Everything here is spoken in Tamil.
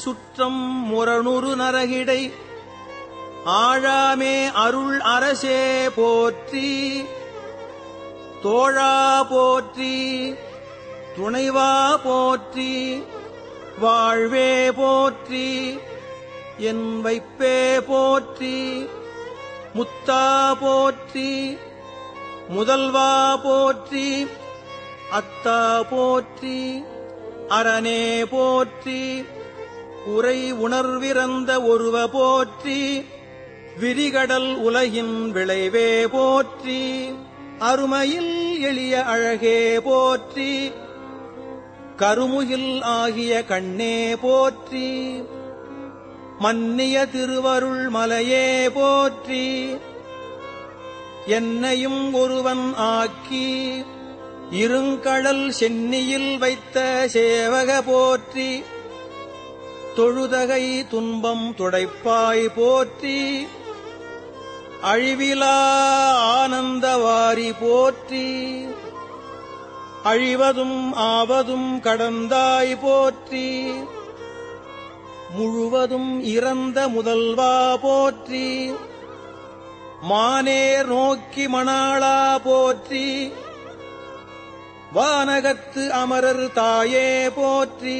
சுற்றம் முரணுறு நரகிடை ஆழாமே அருள் அரசே போற்றி. தோழா போற்றி, துணைவா போற்றி, வாழ்வே போற்றி, என் வைப்பே போற்றி, முத்தா போற்றி, முதல்வா போற்றி, அத்தா போற்றி, அரணே போற்றி, உரை உணர்விறந்த ஒருவ போற்றி, விரிகடல் உலகின் விளைவே போற்றி, அருமையில் எளிய அழகே போற்றி, கருமுகில் ஆகிய கண்ணே போற்றி, மன்னிய திருவருள் மலையே போற்றி, என்னையும் ஒருவன் ஆக்கி இருங்கடல் சென்னியில் வைத்த சேவக போற்றி, தொழுதகை துன்பம் துடைப்பாய் போற்றி, அழிவிலா ஆனந்தவாரி போற்றி, அழிவதும் ஆவதும் கடந்தாய் போற்றி, முழுவதும் இறந்த முதல்வா போற்றி, மானேர் நோக்கி மணாளா போற்றி, வானகத்து அமரர் தாயே போற்றி,